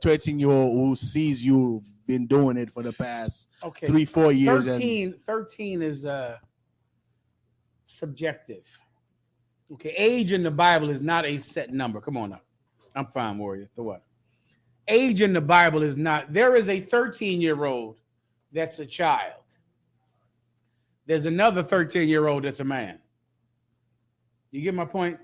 a 13-year-old who sees you've been doing it for the past 3-4 years. 13 is subjective. Okay, age in the Bible is not a set number. Come on up. I'm fine, warrior. So what? Age in the Bible is not. There is a 13-year-old that's a child. There's another 13-year-old that's a man. You get my point?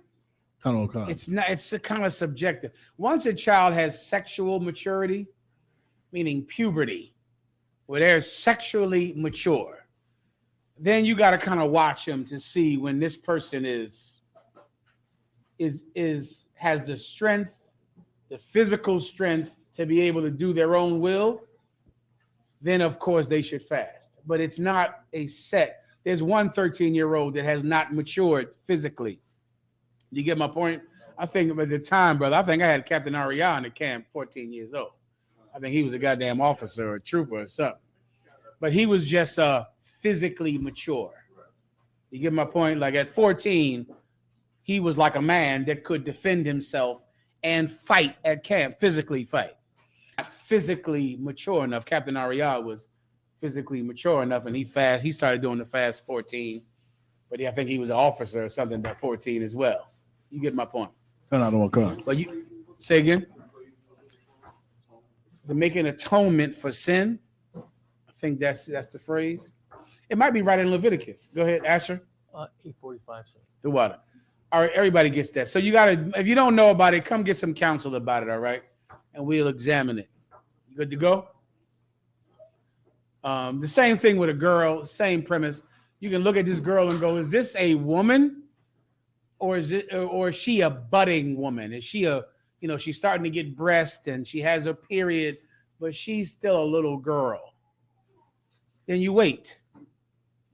It's not. It's kind of subjective. Once a child has sexual maturity, meaning puberty, where they're sexually mature, then you got to kind of watch them to see when this person has the strength, the physical strength to be able to do their own will. Then of course they should fast. But it's not a set. There's one 13-year-old that has not matured physically. You get my point? I think at the time, brother, I think I had Captain Ariah in the camp, 14 years old. I think he was a goddamn officer or a trooper or something. But he was just physically mature. You get my point? Like at 14, he was like a man that could defend himself and fight at camp, physically fight. Not physically mature enough. Captain Ariah was physically mature enough, and he started doing the fast 14. But I think he was an officer or something at 14 as well. You get my point. But you say again? To make an atonement for sin. I think that's the phrase. It might be right in Leviticus. Go ahead, Asher. 8:45. The water. All right, everybody gets that. So you gotta, if you don't know about it, come get some counsel about it, all right? And we'll examine it. You good to go? The same thing with a girl, same premise. You can look at this girl and go, is this a woman? Or is she a budding woman? Is she she's starting to get breast and she has her period, but she's still a little girl. Then you wait,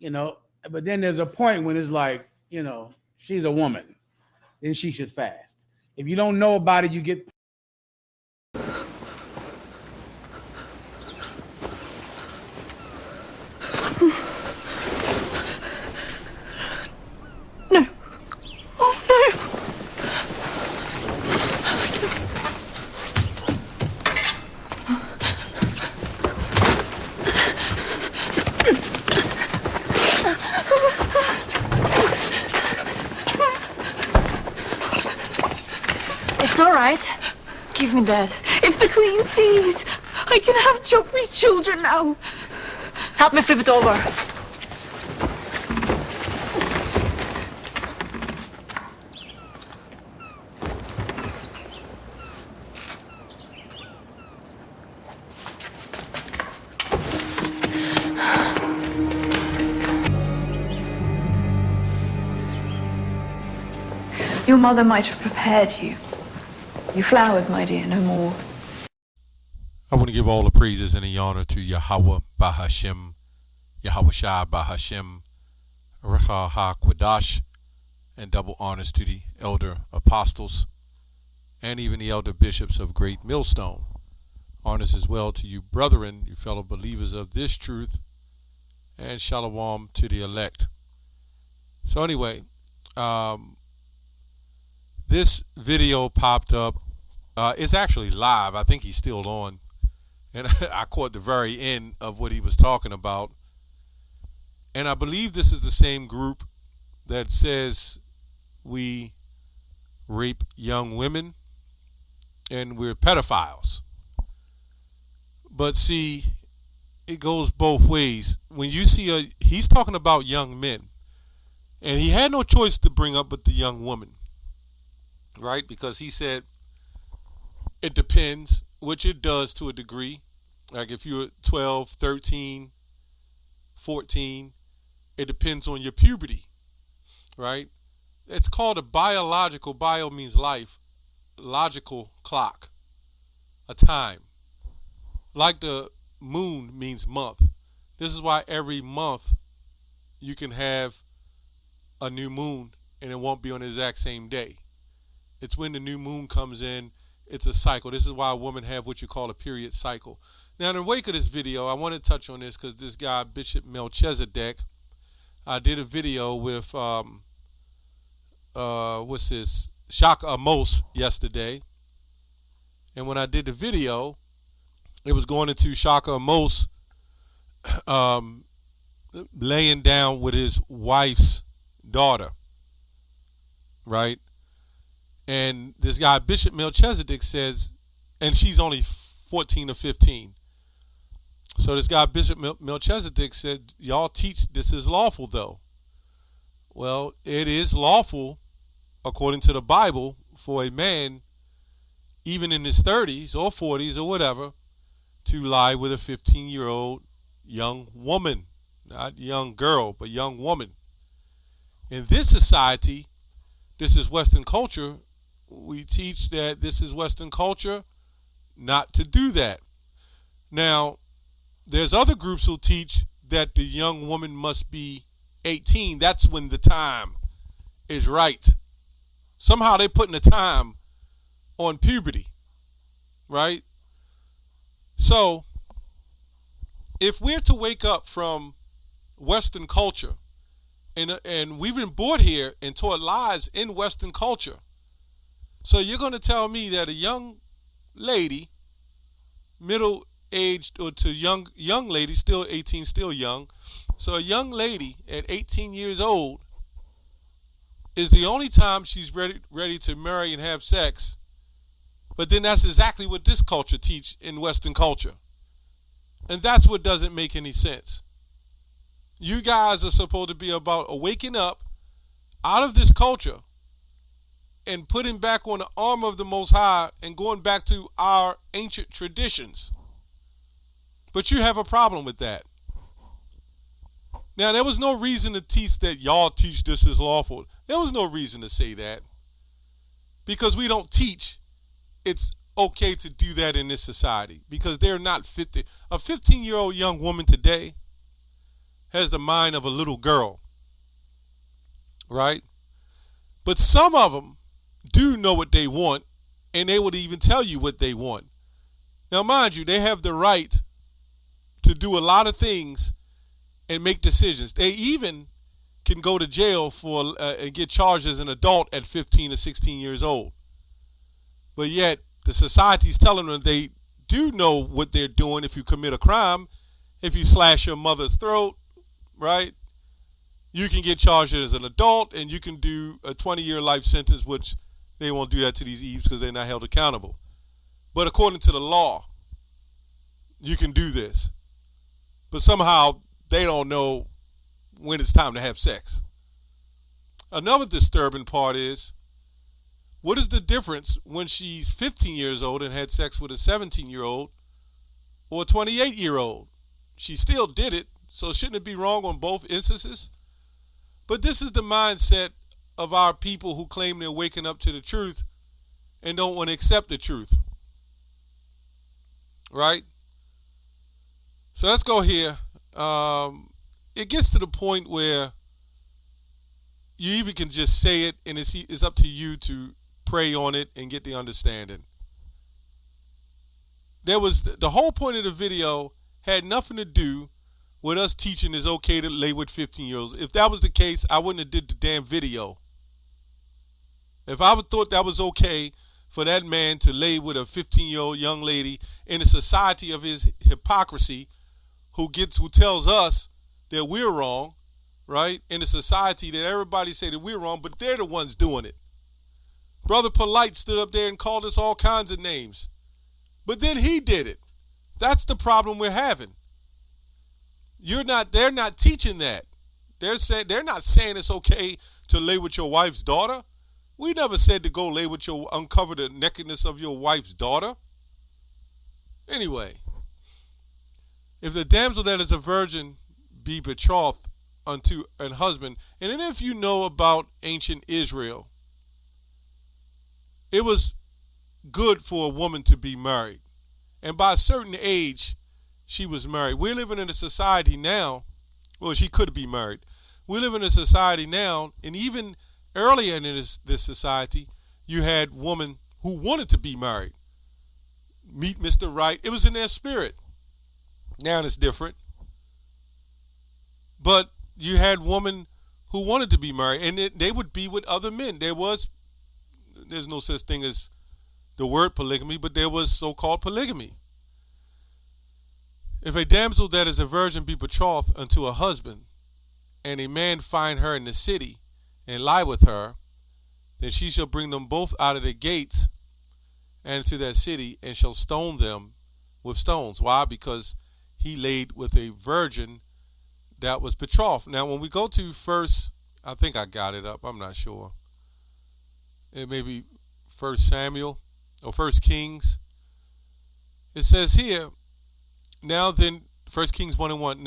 but then there's a point when it's like, she's a woman, then she should fast. If you don't know about it, you get. No. Oh, no. It's all right. Give me that. If the Queen sees, I can have Joffrey's children now. Help me flip it over. Your mother might have prepared you. You flowered, my dear, no more. I want to give all the praises and the honor to Yahweh Bahashem, Yahweh Shai Bahashem, Recha HaKwadash, and double honors to the elder apostles and even the elder bishops of Great Millstone. Honors as well to you brethren, you fellow believers of this truth, and shalom to the elect. So anyway, this video popped up. It's actually live. I think he's still on. And I caught the very end of what he was talking about. And I believe this is the same group that says we rape young women and we're pedophiles. But see, it goes both ways. When you see he's talking about young men. And he had no choice to bring up but the young woman. Right? Because he said it depends, which it does to a degree. Like if you're 12, 13, 14, it depends on your puberty, right? It's called a biological, bio means life, logical clock, a time. Like the moon means month. This is why every month you can have a new moon and it won't be on the exact same day. It's when the new moon comes in. It's a cycle. This is why a woman have what you call a period cycle. Now, in the wake of this video, I want to touch on this because this guy, Bishop Melchizedek, did a video with, Shaka Amos yesterday. And when I did the video, it was going into Shaka Amos laying down with his wife's daughter, right? And this guy, Bishop Melchizedek, says, and she's only 14 or 15. So this guy, Bishop Melchizedek, said, y'all teach this is lawful, though. Well, it is lawful, according to the Bible, for a man, even in his 30s or 40s or whatever, to lie with a 15-year-old young woman. Not young girl, but young woman. In this society, this is Western culture. We teach that this is Western culture not to do that. Now, there's other groups who teach that the young woman must be 18. That's when the time is right. Somehow they're putting the time on puberty, right? So, if we're to wake up from Western culture, and we've been brought here and taught lies in Western culture, so you're going to tell me that a young lady, middle-aged or to young lady, still 18, still young, so a young lady at 18 years old is the only time she's ready to marry and have sex, but then that's exactly what this culture teach in Western culture. And that's what doesn't make any sense. You guys are supposed to be about waking up out of this culture and putting back on the armor of the Most High and going back to our ancient traditions. But you have a problem with that. Now, there was no reason to teach that y'all teach this is lawful. There was no reason to say that. Because we don't teach it's okay to do that in this society. Because they're not 50. A 15-year-old young woman today has the mind of a little girl, right? But some of them do know what they want, and they would even tell you what they want. Now, mind you, they have the right to do a lot of things and make decisions. They even can go to jail for and get charged as an adult at 15 or 16 years old. But yet, the society's telling them they do know what they're doing if you commit a crime. If you slash your mother's throat, right, you can get charged as an adult, and you can do a 20-year life sentence, which they won't do that to these Eves because they're not held accountable. But according to the law, you can do this. But somehow they don't know when it's time to have sex. Another disturbing part is, what is the difference when she's 15 years old and had sex with a 17-year-old or a 28-year-old? She still did it. So shouldn't it be wrong on both instances? But this is the mindset of our people who claim they're waking up to the truth and don't want to accept the truth. Right? So let's go here. It gets to the point where you even can just say it, and it's up to you to pray on it and get the understanding. The whole point of the video had nothing to do with us teaching it's okay to lay with 15-year-olds. If that was the case, I wouldn't have did the damn video. If I would thought that was okay for that man to lay with a 15-year-old young lady in a society of his hypocrisy, who tells us that we're wrong, right? In a society that everybody say that we're wrong, but they're the ones doing it. Brother Polite stood up there and called us all kinds of names. But then he did it. That's the problem we're having. They're not teaching that. They're not saying it's okay to lay with your wife's daughter. We never said to go uncover the nakedness of your wife's daughter. Anyway, if the damsel that is a virgin be betrothed unto an husband, and then if you know about ancient Israel, it was good for a woman to be married. And by a certain age, she was married. We're living in a society now, well, she could be married. We live in a society now, and even earlier in this society, you had women who wanted to be married. Meet Mr. Right. It was in their spirit. Now it's different. But you had women who wanted to be married, and they would be with other men. There's no such thing as the word polygamy, but there was so-called polygamy. If a damsel that is a virgin be betrothed unto a husband, and a man find her in the city, and lie with her, then she shall bring them both out of the gates and to that city, and shall stone them with stones. Why? Because he laid with a virgin that was betrothed. Now, when we go to first, I think I got it up, I'm not sure. It may be 1 Samuel or 1 Kings. It says here, now then, 1 Kings 1:1,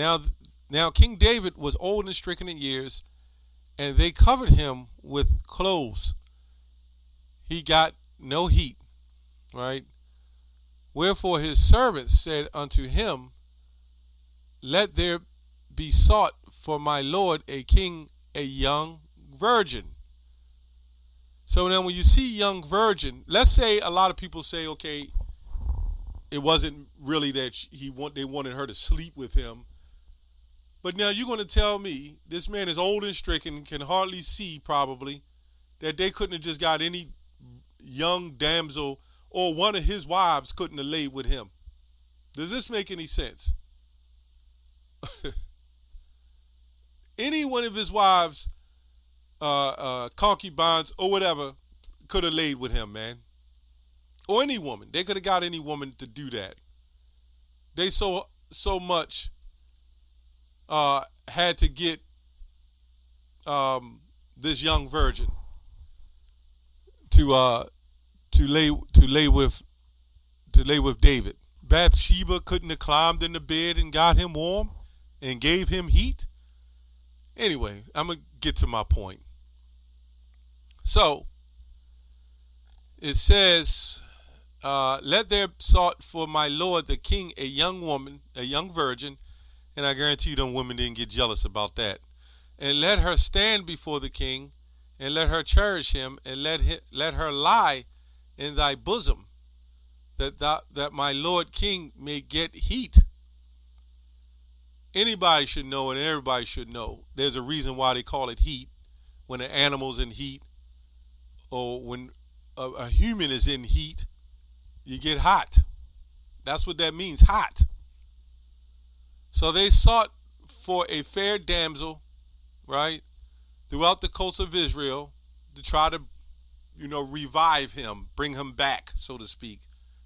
now King David was old and stricken in years, and they covered him with clothes. He got no heat, right? Wherefore his servants said unto him, let there be sought for my lord a king, a young virgin. So now when you see young virgin, let's say a lot of people say, okay, it wasn't really that they wanted her to sleep with him. But now you're going to tell me this man is old and stricken, can hardly see probably, that they couldn't have just got any young damsel or one of his wives couldn't have laid with him. Does this make any sense? Any one of his wives, concubines or whatever, could have laid with him, man. Or any woman. They could have got any woman to do that. They so much had to get this young virgin to lay with David. Bathsheba couldn't have climbed in the bed and got him warm and gave him heat. Anyway, I'm gonna get to my point. So it says, let there sought for my lord the king a young woman, a young virgin, and I guarantee you them women didn't get jealous about that. And let her stand before the king, and let her cherish him, and let her lie in thy bosom, that my lord king may get heat. Anybody should know, and everybody should know, there's a reason why they call it heat. When an animal's in heat, or when a human is in heat, you get hot. That's what that means, hot. So they sought for a fair damsel, right, throughout the coast of Israel to try to, revive him, bring him back, so to speak,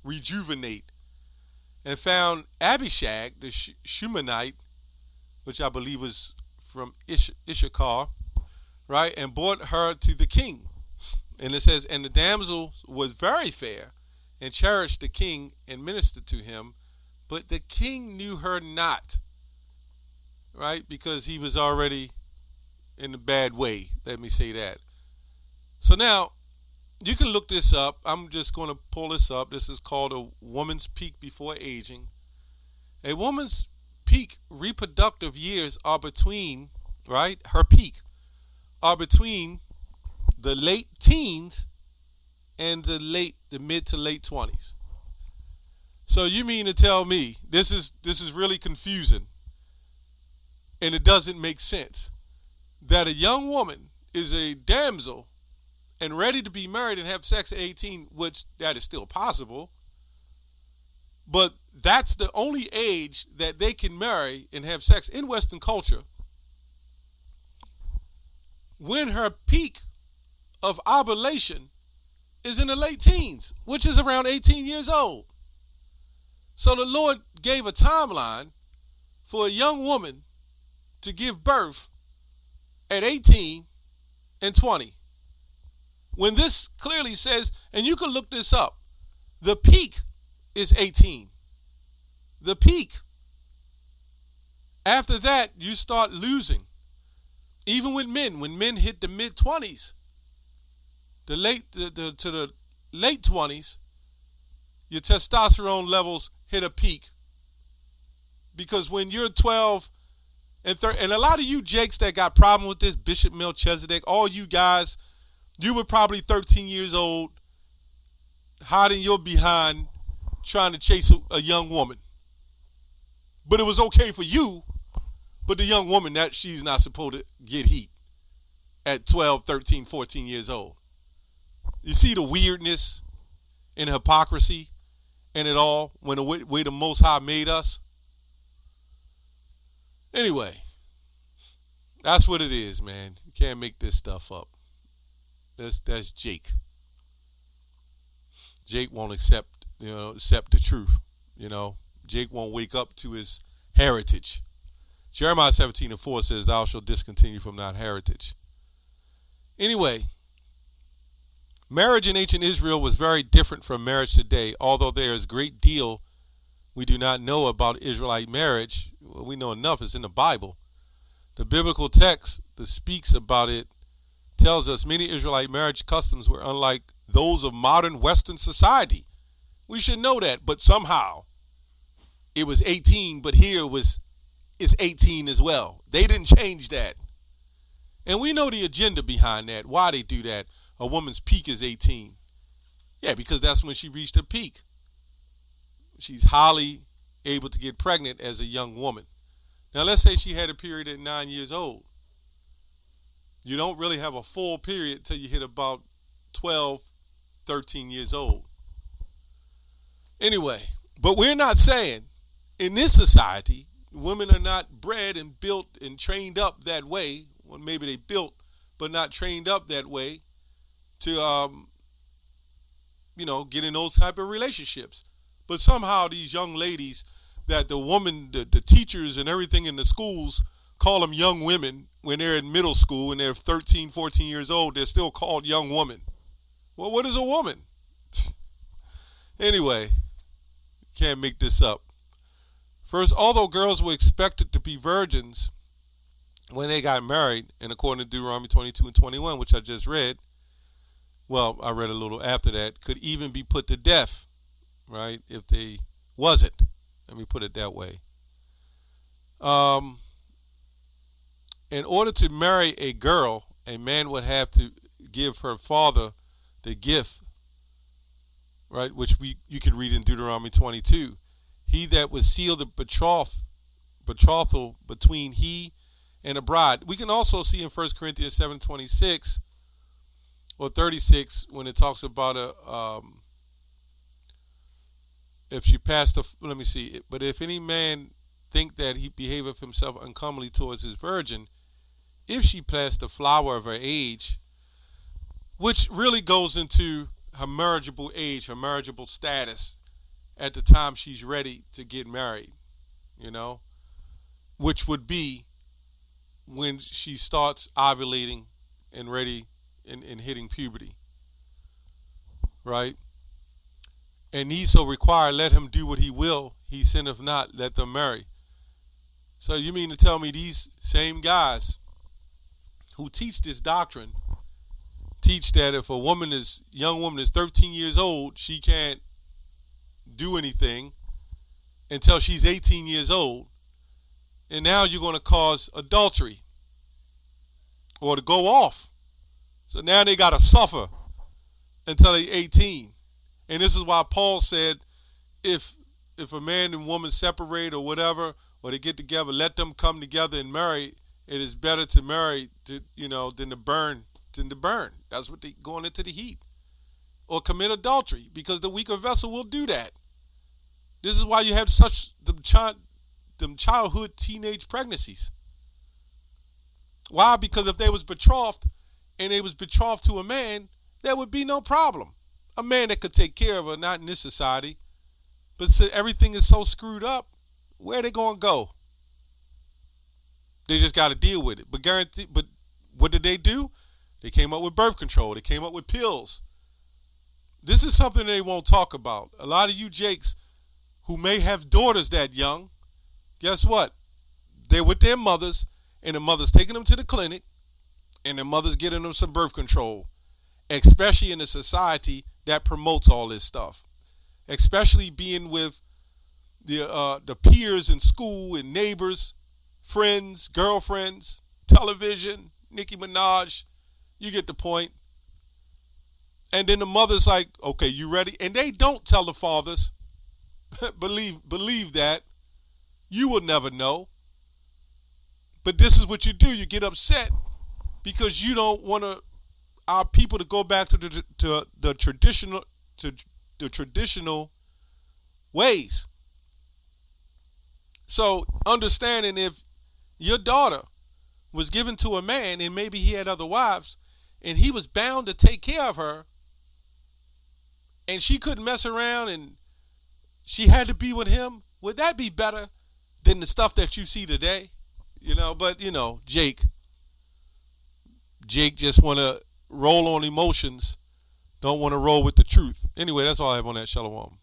rejuvenate, and found Abishag, the Shumanite, which I believe was from Issachar, right, and brought her to the king. And it says, and the damsel was very fair, and cherished the king, and ministered to him, but the king knew her not, right, because he was already in a bad way, let me say that. So now, you can look this up. I'm just going to pull this up. This is called a woman's peak before aging. A woman's peak reproductive years are between, right, her peak, are between the late teens and the mid to late 20s. So you mean to tell me this is really confusing, and it doesn't make sense, that a young woman is a damsel and ready to be married and have sex at 18, which that is still possible, but that's the only age that they can marry and have sex in Western culture, when her peak of ovulation is in the late teens, which is around 18 years old. So the Lord gave a timeline for a young woman to give birth at 18 and 20. When this clearly says, and you can look this up, the peak is 18. The peak. After that, you start losing. Even with men, when men hit the mid-20s, to the late 20s, your testosterone levels hit a peak. Because when you're 12 and 13, and a lot of you jakes that got problem with this, Bishop Melchizedek, all you guys, you were probably 13 years old, hiding your behind, trying to chase a young woman. But it was okay for you, but the young woman, that she's not supposed to get heat at 12, 13, 14 years old. You see the weirdness? and hypocrisy and it all when the way the Most High made us? Anyway, that's what it is, man. You can't make this stuff up. That's Jake. Jake won't accept the truth. Jake won't wake up to his heritage. Jeremiah 17:4 says, "Thou shalt discontinue from thy heritage." Anyway, marriage in ancient Israel was very different from marriage today. Although there is a great deal we do not know about Israelite marriage, well, we know enough. It's in the Bible. The biblical text that speaks about it tells us many Israelite marriage customs were unlike those of modern Western society. We should know that, but somehow it was 18, but here it's 18 as well. They didn't change that. And we know the agenda behind that, why they do that. A woman's peak is 18. Yeah, because that's when she reached her peak. She's highly able to get pregnant as a young woman. Now, let's say she had a period at 9 years old. You don't really have a full period till you hit about 12, 13 years old. Anyway, but we're not saying in this society, women are not bred and built and trained up that way. Well, maybe they built, but not trained up that way to, get in those type of relationships. But somehow these young ladies that the woman, the teachers and everything in the schools call them young women when they're in middle school and they're 13, 14 years old, they're still called young women. Well, what is a woman? Anyway, can't make this up. First, although girls were expected to be virgins when they got married, and according to Deuteronomy 22 and 21, which I just read, well, I read a little after that, could even be put to death, right, if they wasn't. Let me put it that way. In order to marry a girl, a man would have to give her father the gift, right, which you can read in Deuteronomy 22. He that would seal the betrothal between he and a bride. We can also see in 1 Corinthians 7:26 or 36 when it talks about if she passed let me see. But if any man think that he behaveth himself uncomely towards his virgin, if she passed the flower of her age, which really goes into her marriageable age, her marriageable status at the time she's ready to get married, which would be when she starts ovulating and ready and hitting puberty, right? And he so require, let him do what he will, he sinneth not, let them marry. So you mean to tell me these same guys who teach this doctrine teach that if a young woman is 13 years old, she can't do anything until she's 18 years old, and now you're going to cause adultery or to go off. So now they got to suffer until they're 18. And this is why Paul said, if a man and woman separate or whatever, or they get together, let them come together and marry. It is better to marry than to burn. That's what they going into the heat or commit adultery, because the weaker vessel will do that. This is why you have such them childhood teenage pregnancies. Why? Because if they was betrothed and they was betrothed to a man, there would be no problem. A man that could take care of her, not in this society. But since everything is so screwed up, where are they going to go? They just got to deal with it. But what did they do? They came up with birth control. They came up with pills. This is something they won't talk about. A lot of you jakes who may have daughters that young, guess what? They're with their mothers, and the mother's taking them to the clinic, and the mother's getting them some birth control, especially in a society that promotes all this stuff, especially being with the peers in school and neighbors, friends, girlfriends, television, Nicki Minaj. You get the point. And then the mother's like, okay, you ready? And they don't tell the fathers. believe that. You will never know. But this is what you do. You get upset because you don't want our people to go back to the the traditional ways. So understanding if your daughter was given to a man and maybe he had other wives and he was bound to take care of her and she couldn't mess around and she had to be with him, would that be better than the stuff that you see today? But Jake just want to roll on emotions, don't want to roll with the truth. Anyway, that's all I have on that. Shalom.